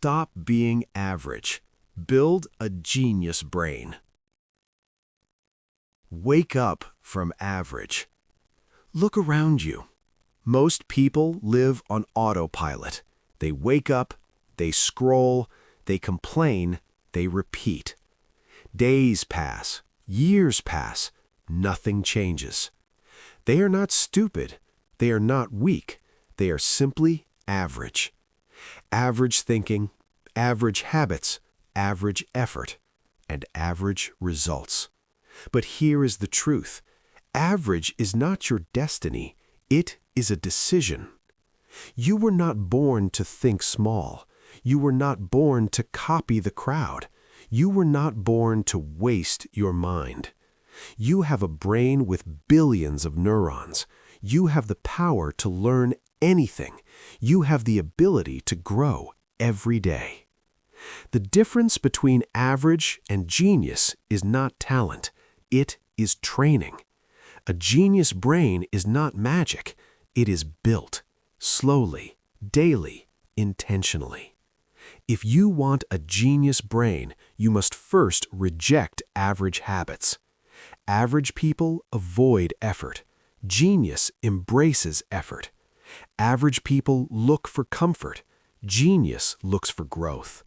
Stop being average. Build a genius brain. Wake up from average. Look around you. Most people live on autopilot. They wake up, they scroll, they complain, they repeat. Days pass, years pass, nothing changes. They are not stupid. They are not weak. They are simply average. Average thinking, average habits, average effort, and average results. But here is the truth. Average is not your destiny. It is a decision. You were not born to think small. You were not born to copy the crowd. You were not born to waste your mind. You have a brain with billions of neurons. You have the power to learn anything. You have the ability to grow every day. The difference between average and genius is not talent. It is training. A genius brain is not magic. It is built, slowly, daily, intentionally. If you want a genius brain, you must first reject average habits. Average people avoid effort. Genius embraces effort. Average people look for comfort. Genius looks for growth.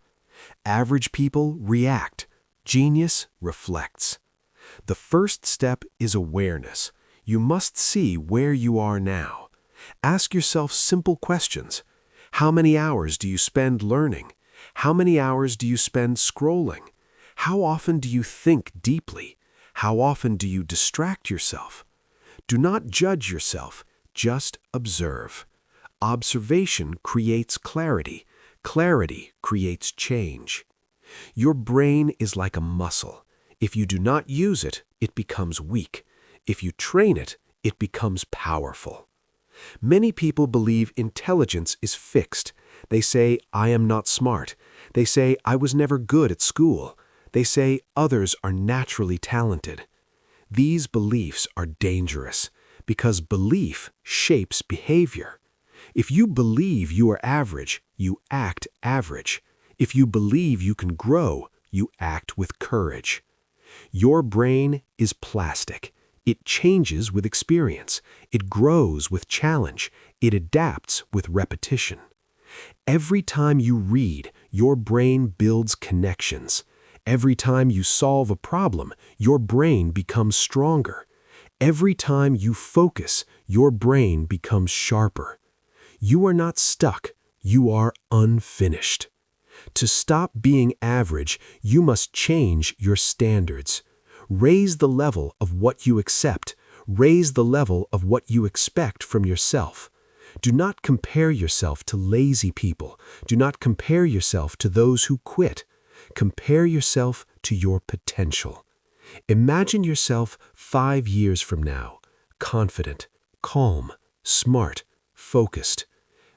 Average people react. Genius reflects. The first step is awareness. You must see where you are now. Ask yourself simple questions. How many hours do you spend learning? How many hours do you spend scrolling? How often do you think deeply? How often do you distract yourself? Do not judge yourself, just observe. Observation creates clarity. Clarity creates change. Your brain is like a muscle. If you do not use it, it becomes weak. If you train it, it becomes powerful. Many people believe intelligence is fixed. They say, I am not smart. They say, I was never good at school. They say, others are naturally talented. These beliefs are dangerous because belief shapes behavior. If you believe you are average, you act average. If you believe you can grow, you act with courage. Your brain is plastic. It changes with experience. It grows with challenge. It adapts with repetition. Every time you read, your brain builds connections. Every time you solve a problem, your brain becomes stronger. Every time you focus, your brain becomes sharper. You are not stuck. You are unfinished. To stop being average, you must change your standards. Raise the level of what you accept. Raise the level of what you expect from yourself. Do not compare yourself to lazy people. Do not compare yourself to those who quit. Compare yourself to your potential. Imagine yourself 5 years from now, confident, calm, smart, focused.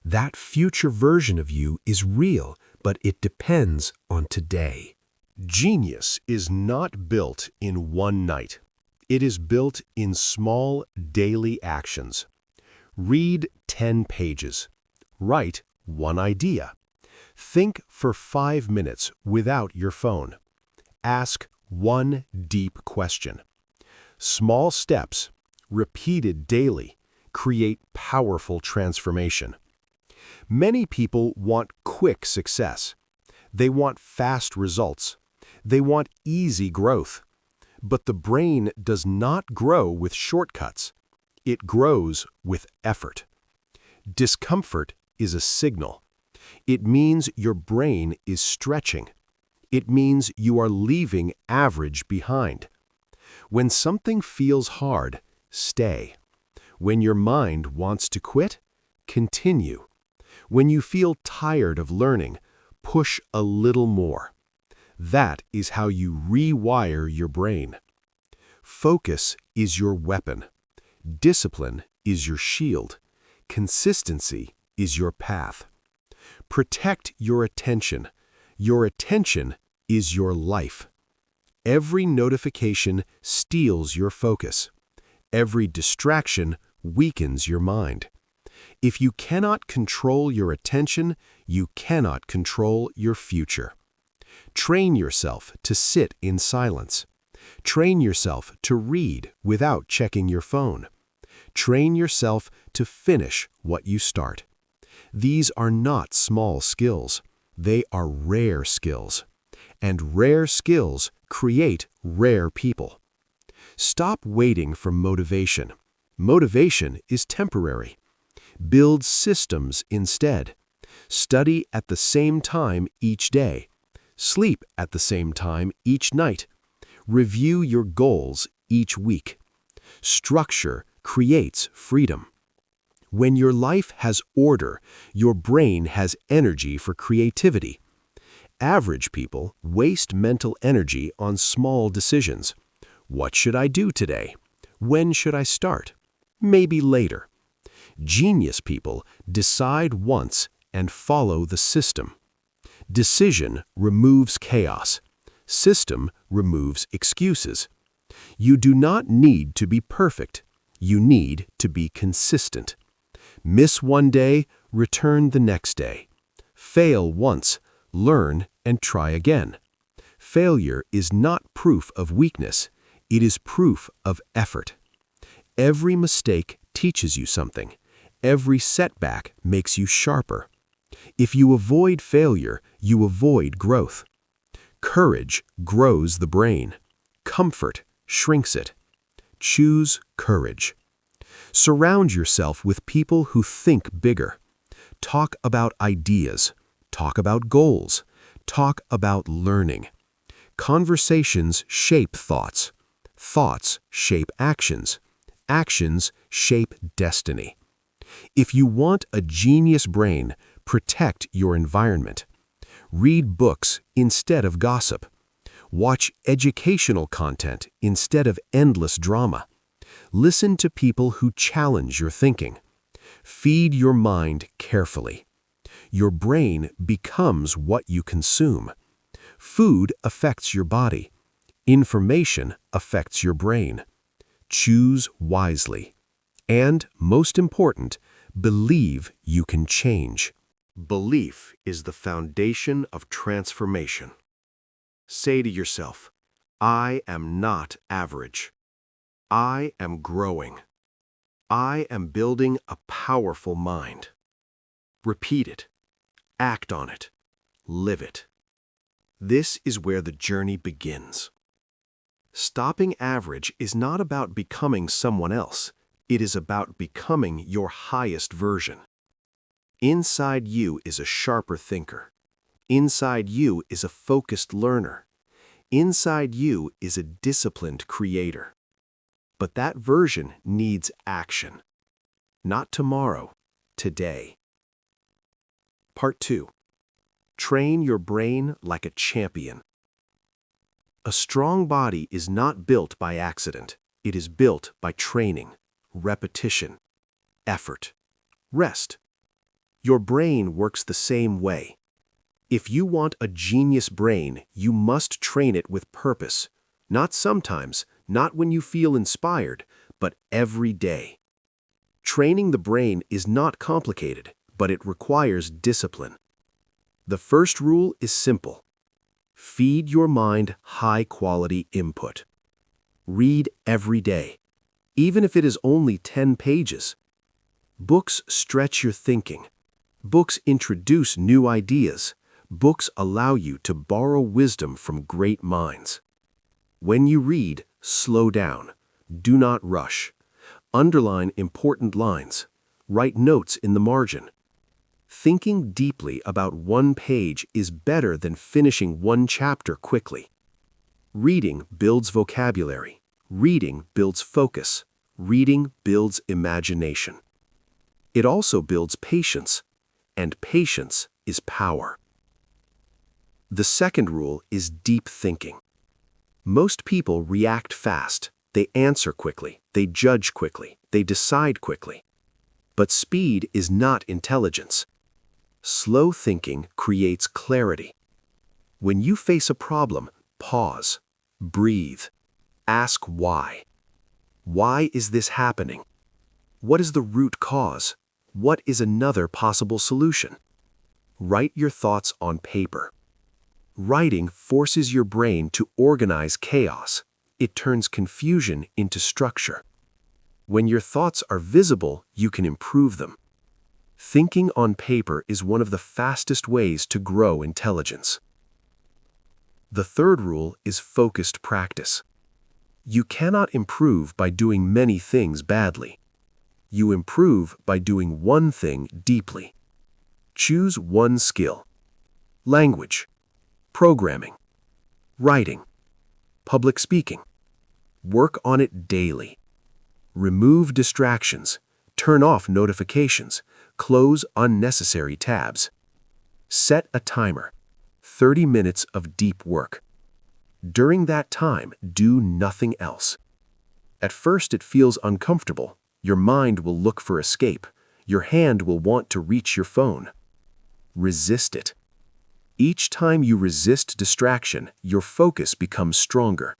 That future version of you is real, but it depends on today. Genius is not built in one night. It is built in small daily actions. Read 10 pages. Write 1 idea. Think for 5 minutes without your phone. Ask 1 deep question. Small steps, repeated daily, create powerful transformation. Many people want quick success. They want fast results. They want easy growth. But the brain does not grow with shortcuts. It grows with effort. Discomfort is a signal. It means your brain is stretching. It means you are leaving average behind. When something feels hard, stay. When your mind wants to quit, continue. When you feel tired of learning, push a little more. That is how you rewire your brain. Focus is your weapon. Discipline is your shield. Consistency is your path. Protect your attention. Your attention is your life. Every notification steals your focus. Every distraction weakens your mind. If you cannot control your attention, you cannot control your future. Train yourself to sit in silence. Train yourself to read without checking your phone. Train yourself to finish what you start. These are not small skills. They are rare skills. And rare skills create rare people. Stop waiting for motivation. Motivation is temporary. Build systems instead. Study at the same time each day. Sleep at the same time each night. Review your goals each week. Structure creates freedom. When your life has order, your brain has energy for creativity. Average people waste mental energy on small decisions. What should I do today? When should I start? Maybe later. Genius people decide once and follow the system. Decision removes chaos. System removes excuses. You do not need to be perfect. You need to be consistent. Miss one day, return the next day. Fail once, learn and try again. Failure is not proof of weakness. It is proof of effort. Every mistake teaches you something. Every setback makes you sharper. If you avoid failure, you avoid growth. Courage grows the brain. Comfort shrinks it. Choose courage. Surround yourself with people who think bigger. Talk about ideas. Talk about goals. Talk about learning. Conversations shape thoughts. Thoughts shape actions. Actions shape destiny. If you want a genius brain, protect your environment. Read books instead of gossip. Watch educational content instead of endless drama. Listen to people who challenge your thinking. Feed your mind carefully. Your brain becomes what you consume. Food affects your body. Information affects your brain. Choose wisely. And, most important, believe you can change. Belief is the foundation of transformation. Say to yourself, I am not average. I am growing. I am building a powerful mind. Repeat it. Act on it. Live it. This is where the journey begins. Stopping average is not about becoming someone else. It is about becoming your highest version. Inside you is a sharper thinker. Inside you is a focused learner. Inside you is a disciplined creator. But that version needs action. Not tomorrow, today. Part 2. Train your brain like a champion. A strong body is not built by accident. It is built by training, repetition, effort, rest. Your brain works the same way. If you want a genius brain, you must train it with purpose. Not sometimes, not when you feel inspired, but every day. Training the brain is not complicated, but it requires discipline. The first rule is simple. Feed your mind high-quality input. Read every day, even if it is only 10 pages. Books stretch your thinking. Books introduce new ideas. Books allow you to borrow wisdom from great minds. When you read, slow down. Do not rush. Underline important lines. Write notes in the margin. Thinking deeply about one page is better than finishing one chapter quickly. Reading builds vocabulary. Reading builds focus. Reading builds imagination. It also builds patience, and patience is power. The second rule is deep thinking. Most people react fast. They answer quickly. They judge quickly. They decide quickly. But speed is not intelligence. Slow thinking creates clarity. When you face a problem, pause, breathe, ask why. Why is this happening? What is the root cause? What is another possible solution? Write your thoughts on paper. Writing forces your brain to organize chaos. It turns confusion into structure. When your thoughts are visible, you can improve them. Thinking on paper is one of the fastest ways to grow intelligence. The third rule is focused practice. You cannot improve by doing many things badly. You improve by doing one thing deeply. Choose one skill. Language, programming, writing, public speaking. Work on it daily. Remove distractions, turn off notifications, close unnecessary tabs. Set a timer, 30 minutes of deep work. During that time, do nothing else. At first it feels uncomfortable. Your mind will look for escape. Your hand will want to reach your phone. Resist it. Each time you resist distraction, your focus becomes stronger.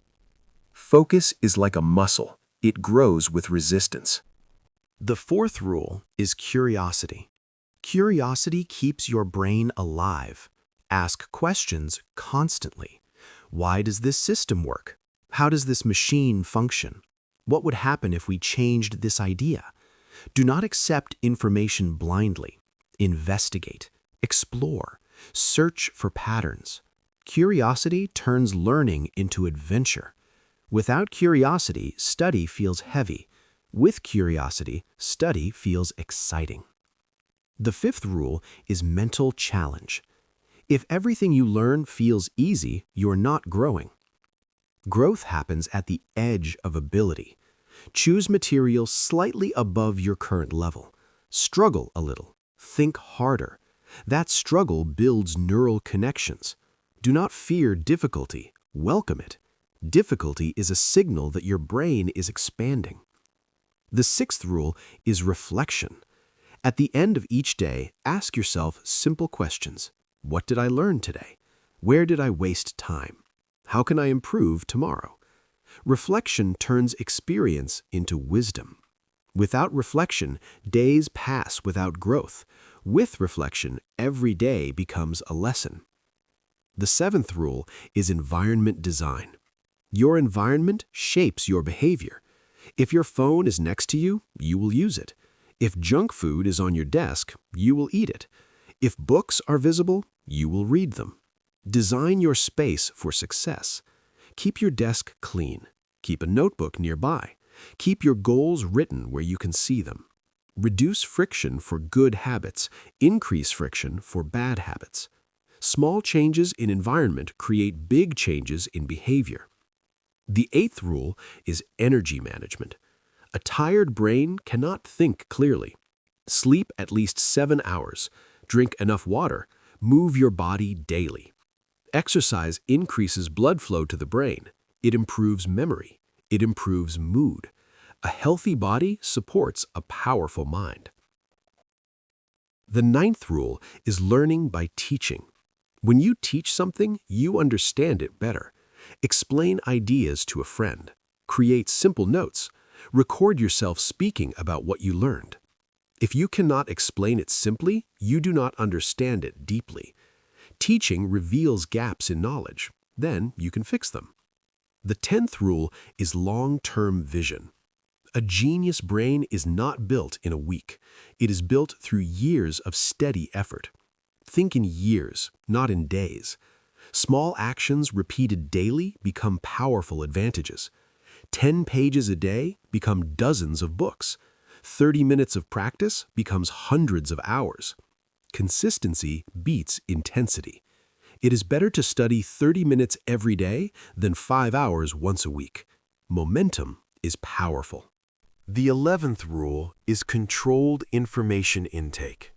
Focus is like a muscle. It grows with resistance. The fourth rule is curiosity. Curiosity keeps your brain alive. Ask questions constantly. Why does this system work? How does this machine function? What would happen if we changed this idea? Do not accept information blindly. Investigate, explore, search for patterns. Curiosity turns learning into adventure. Without curiosity, study feels heavy. With curiosity, study feels exciting. The fifth rule is mental challenge. If everything you learn feels easy, you're not growing. Growth happens at the edge of ability. Choose material slightly above your current level. Struggle a little. Think harder. That struggle builds neural connections. Do not fear difficulty. Welcome it. Difficulty is a signal that your brain is expanding. The sixth rule is reflection. At the end of each day, ask yourself simple questions. What did I learn today? Where did I waste time? How can I improve tomorrow? Reflection turns experience into wisdom. Without reflection, days pass without growth. With reflection, every day becomes a lesson. The seventh rule is environment design. Your environment shapes your behavior. If your phone is next to you, you will use it. If junk food is on your desk, you will eat it. If books are visible, you will read them. Design your space for success. Keep your desk clean. Keep a notebook nearby. Keep your goals written where you can see them. Reduce friction for good habits. Increase friction for bad habits. Small changes in environment create big changes in behavior. The eighth rule is energy management. A tired brain cannot think clearly. Sleep at least 7 hours. Drink enough water. Move your body daily. Exercise increases blood flow to the brain. It improves memory. It improves mood. A healthy body supports a powerful mind. The ninth rule is learning by teaching. When you teach something, you understand it better. Explain ideas to a friend. Create simple notes. Record yourself speaking about what you learned. If you cannot explain it simply, you do not understand it deeply. Teaching reveals gaps in knowledge. Then you can fix them. The 10th rule is long-term vision. A genius brain is not built in a week. It is built through years of steady effort. Think in years, not in days. Small actions repeated daily become powerful advantages. 10 pages a day become dozens of books. 30 minutes of practice becomes hundreds of hours. Consistency beats intensity. It is better to study 30 minutes every day than 5 hours once a week. Momentum is powerful. The 11th rule is controlled information intake.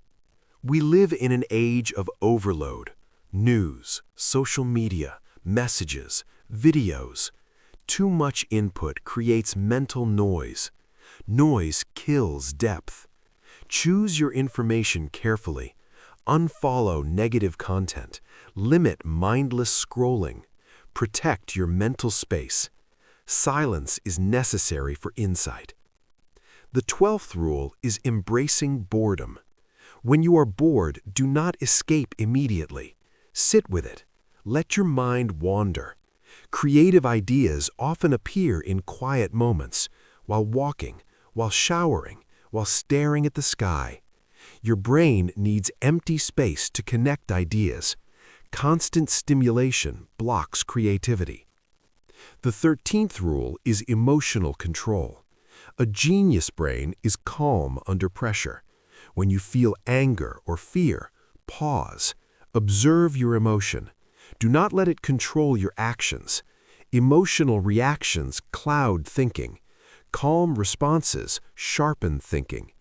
We live in an age of overload. News, social media, messages, videos. Too much input creates mental noise. Noise kills depth. Choose your information carefully. Unfollow negative content. Limit mindless scrolling. Protect your mental space. Silence is necessary for insight. The 12th rule is embracing boredom. When you are bored, do not escape immediately. Sit with it. Let your mind wander. Creative ideas often appear in quiet moments, while walking, while showering, while staring at the sky. Your brain needs empty space to connect ideas. Constant stimulation blocks creativity. The 13th rule is emotional control. A genius brain is calm under pressure. When you feel anger or fear, pause. Observe your emotion. Do not let it control your actions. Emotional reactions cloud thinking. Calm responses sharpen thinking.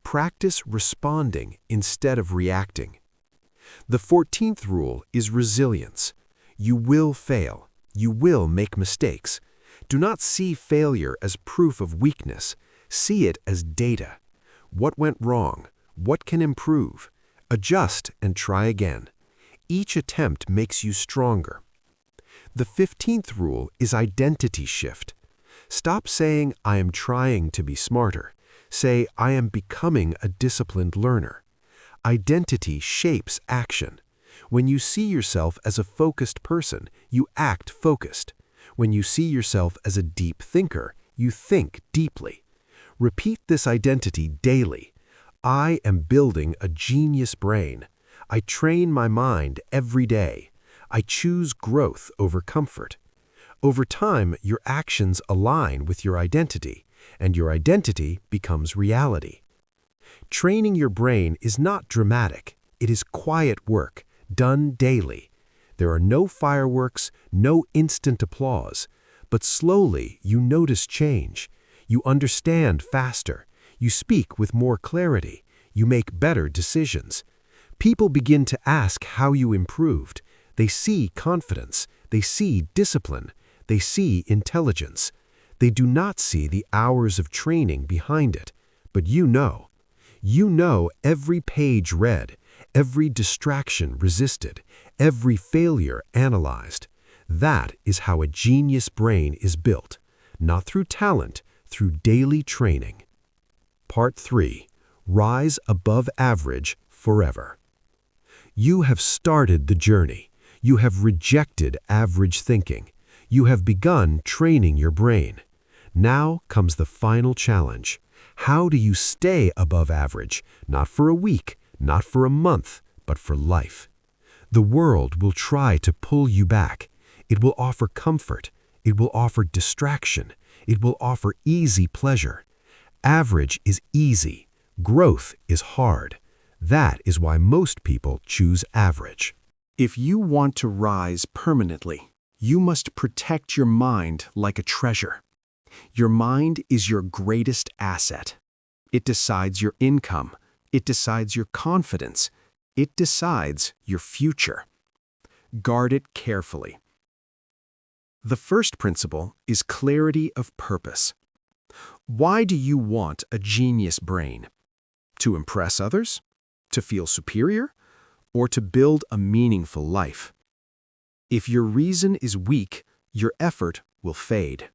Practice responding instead of reacting. The 14th rule is resilience. You will fail. You will make mistakes. Do not see failure as proof of weakness. See it as data. What went wrong? What can improve? Adjust and try again. Each attempt makes you stronger. The 15th rule is identity shift. Stop saying, "I am trying to be smarter." Say, "I am becoming a disciplined learner." Identity shapes action. When you see yourself as a focused person, you act focused. When you see yourself as a deep thinker, you think deeply. Repeat this identity daily. I am building a genius brain. I train my mind every day. I choose growth over comfort. Over time, your actions align with your identity, and your identity becomes reality. Training your brain is not dramatic. It is quiet work, done daily. There are no fireworks, no instant applause, but slowly you notice change. You understand faster. You speak with more clarity. You make better decisions. People begin to ask how you improved. They see confidence. They see discipline. They see intelligence. They do not see the hours of training behind it, but you know. You know every page read, every distraction resisted, every failure analyzed. That is how a genius brain is built, not through talent, through daily training. Part 3. Rise above average forever. You have started the journey. You have rejected average thinking. You have begun training your brain. Now comes the final challenge. How do you stay above average, not for a week, not for a month, but for life? The world will try to pull you back. It will offer comfort. It will offer distraction. It will offer easy pleasure. Average is easy. Growth is hard. That is why most people choose average. If you want to rise permanently, you must protect your mind like a treasure. Your mind is your greatest asset. It decides your income. It decides your confidence. It decides your future. Guard it carefully. The first principle is clarity of purpose. Why do you want a genius brain? To impress others? To feel superior? Or to build a meaningful life? If your reason is weak, your effort will fade.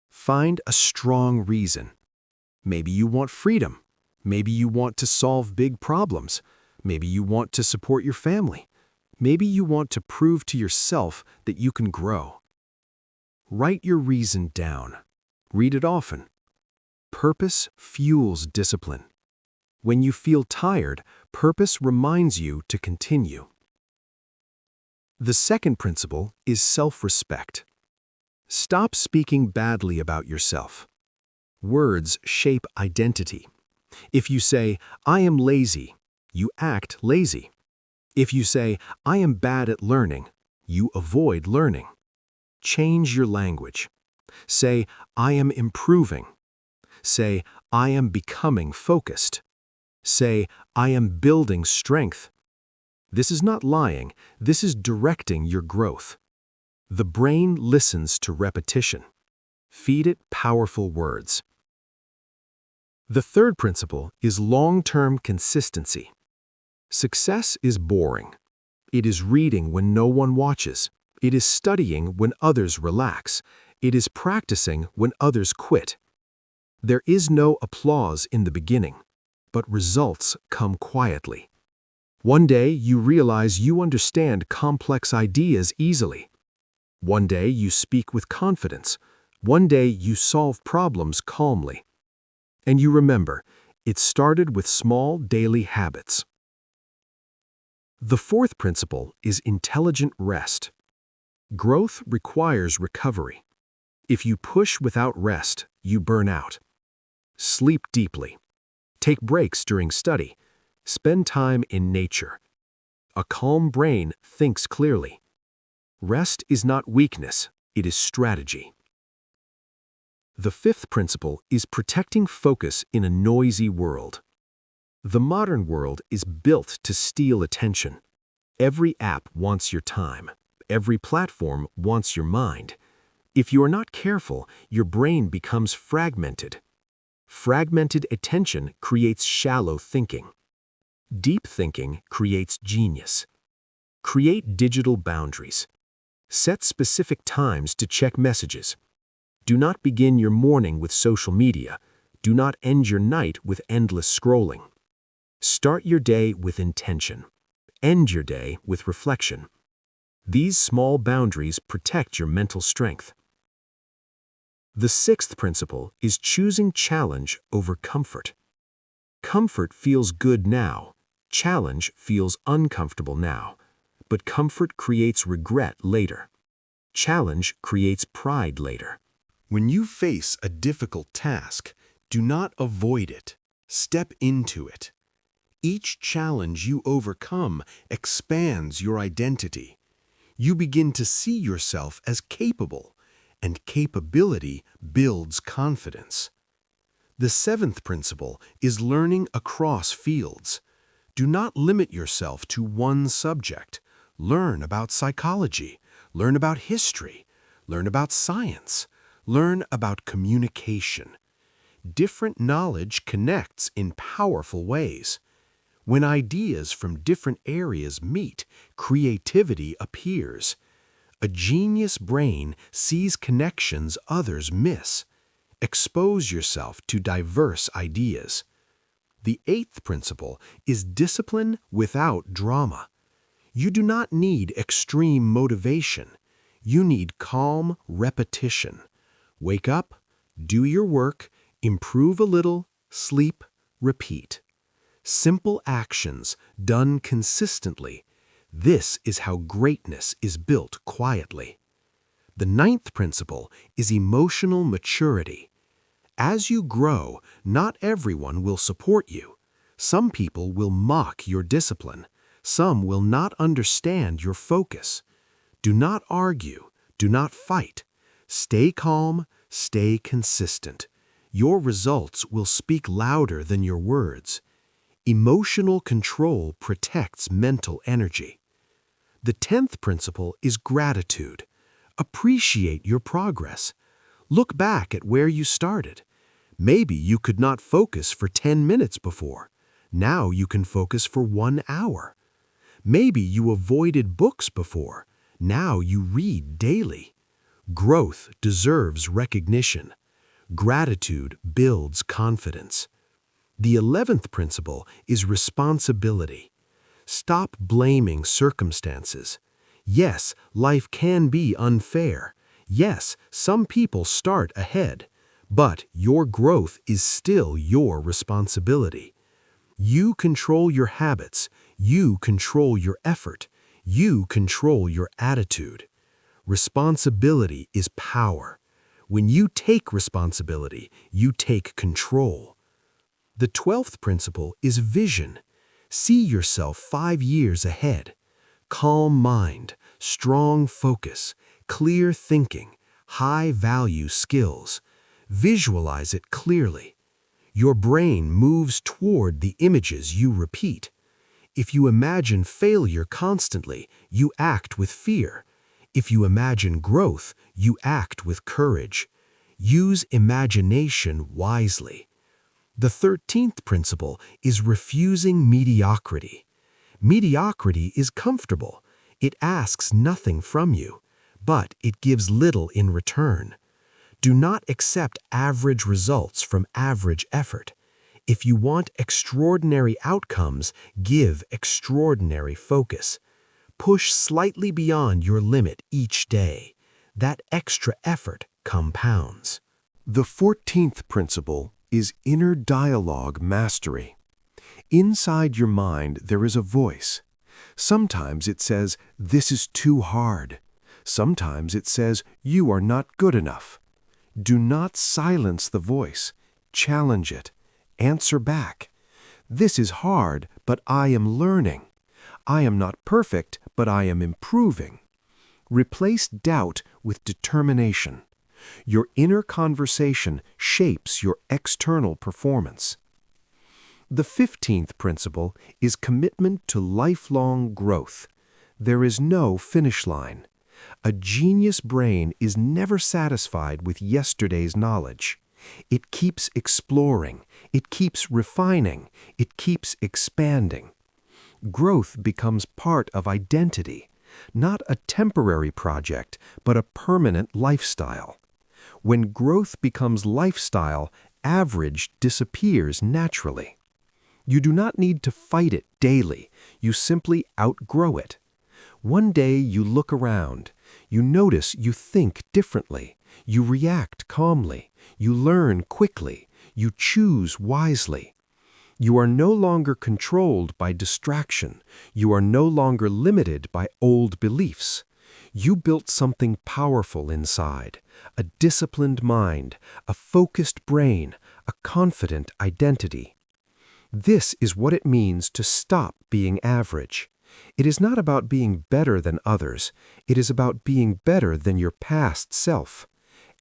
Find a strong reason. Maybe you want freedom. Maybe you want to solve big problems. Maybe you want to support your family. Maybe you want to prove to yourself that you can grow. Write your reason down. Read it often. Purpose fuels discipline. When you feel tired, purpose reminds you to continue. The second principle is self-respect. Stop speaking badly about yourself. Words shape identity. If you say, "I am lazy," you act lazy. If you say, "I am bad at learning," you avoid learning. Change your language. Say, "I am improving." Say, "I am becoming focused." Say, "I am building strength." This is not lying. This is directing your growth. The brain listens to repetition. Feed it powerful words. The third principle is long-term consistency. Success is boring. It is reading when no one watches. It is studying when others relax. It is practicing when others quit. There is no applause in the beginning, but results come quietly. One day you realize you understand complex ideas easily. One day you speak with confidence. One day you solve problems calmly. And you remember, it started with small daily habits. The fourth principle is intelligent rest. Growth requires recovery. If you push without rest, you burn out. Sleep deeply. Take breaks during study. Spend time in nature. A calm brain thinks clearly. Rest is not weakness, it is strategy. The fifth principle is protecting focus in a noisy world. The modern world is built to steal attention. Every app wants your time. Every platform wants your mind. If you are not careful, your brain becomes fragmented. Fragmented attention creates shallow thinking. Deep thinking creates genius. Create digital boundaries. Set specific times to check messages. Do not begin your morning with social media. Do not end your night with endless scrolling. Start your day with intention. End your day with reflection. These small boundaries protect your mental strength. The sixth principle is choosing challenge over comfort. Comfort feels good now. Challenge feels uncomfortable now. But comfort creates regret later. Challenge creates pride later. When you face a difficult task, do not avoid it. Step into it. Each challenge you overcome expands your identity. You begin to see yourself as capable, and capability builds confidence. The seventh principle is learning across fields. Do not limit yourself to one subject. Learn about psychology. Learn about history. Learn about science. Learn about communication. Different knowledge connects in powerful ways. When ideas from different areas meet, creativity appears. A genius brain sees connections others miss. Expose yourself to diverse ideas. The eighth principle is discipline without drama. You do not need extreme motivation. You need calm repetition. Wake up, do your work, improve a little, sleep, repeat. Simple actions done consistently. This is how greatness is built quietly. The ninth principle is emotional maturity. As you grow, not everyone will support you. Some people will mock your discipline. Some will not understand your focus. Do not argue. Do not fight. Stay calm. Stay consistent. Your results will speak louder than your words. Emotional control protects mental energy. The 10th principle is gratitude. Appreciate your progress. Look back at where you started. Maybe you could not focus for 10 minutes before. Now you can focus for 1 hour. Maybe you avoided books before. Now you read daily. Growth deserves recognition. Gratitude builds confidence. The 11th principle is responsibility. Stop blaming circumstances. Yes, life can be unfair. Yes, some people start ahead. But your growth is still your responsibility. You control your habits. You control your effort. You control your attitude. Responsibility is power. When you take responsibility, you take control. The 12th principle is vision. See yourself 5 years ahead. Calm mind, strong focus, clear thinking, high-value skills. Visualize it clearly. Your brain moves toward the images you repeat. If you imagine failure constantly, you act with fear. If you imagine growth, you act with courage. Use imagination wisely. The 13th principle is refusing mediocrity. Mediocrity is comfortable. It asks nothing from you, but it gives little in return. Do not accept average results from average effort. If you want extraordinary outcomes, give extraordinary focus. Push slightly beyond your limit each day. That extra effort compounds. The 14th principle is inner dialogue mastery. Inside your mind, there is a voice. Sometimes it says, "This is too hard." Sometimes it says, "You are not good enough." Do not silence the voice. Challenge it. Answer back. "This is hard, but I am learning. I am not perfect, but I am improving." Replace doubt with determination. Your inner conversation shapes your external performance. The 15th principle is commitment to lifelong growth. There is no finish line. A genius brain is never satisfied with yesterday's knowledge. It keeps exploring, it keeps refining, it keeps expanding. Growth becomes part of identity, not a temporary project, but a permanent lifestyle. When growth becomes lifestyle, average disappears naturally. You do not need to fight it daily, you simply outgrow it. One day you look around, you notice you think differently, you react calmly, you learn quickly, you choose wisely. You are no longer controlled by distraction, you are no longer limited by old beliefs. You built something powerful inside, a disciplined mind, a focused brain, a confident identity. This is what it means to stop being average. It is not about being better than others. It is about being better than your past self.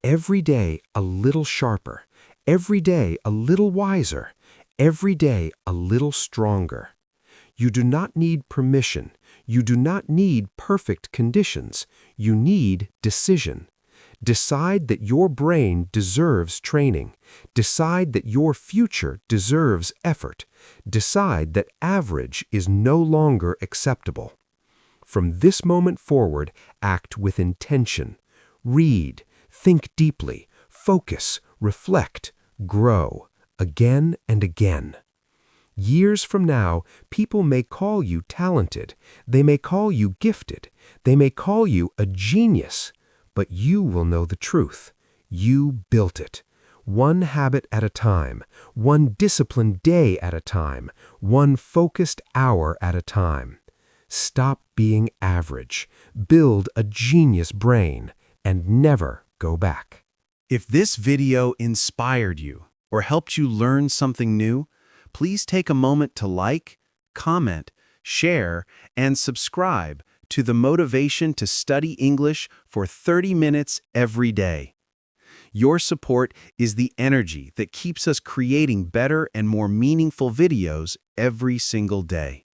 Every day a little sharper. Every day a little wiser. Every day a little stronger. You do not need permission. You do not need perfect conditions. You need decision. Decide that your brain deserves training. Decide that your future deserves effort. Decide that average is no longer acceptable. From this moment forward, act with intention. Read, think deeply, focus, reflect, grow, again and again. Years from now, people may call you talented. They may call you gifted. They may call you a genius. But you will know the truth. You built it. One habit at a time, one disciplined day at a time, one focused hour at a time. Stop being average. Build a genius brain and never go back. If this video inspired you or helped you learn something new, please take a moment to like, comment, share, and subscribe to the Motivation to Study English for 30 minutes every day. Your support is the energy that keeps us creating better and more meaningful videos every single day.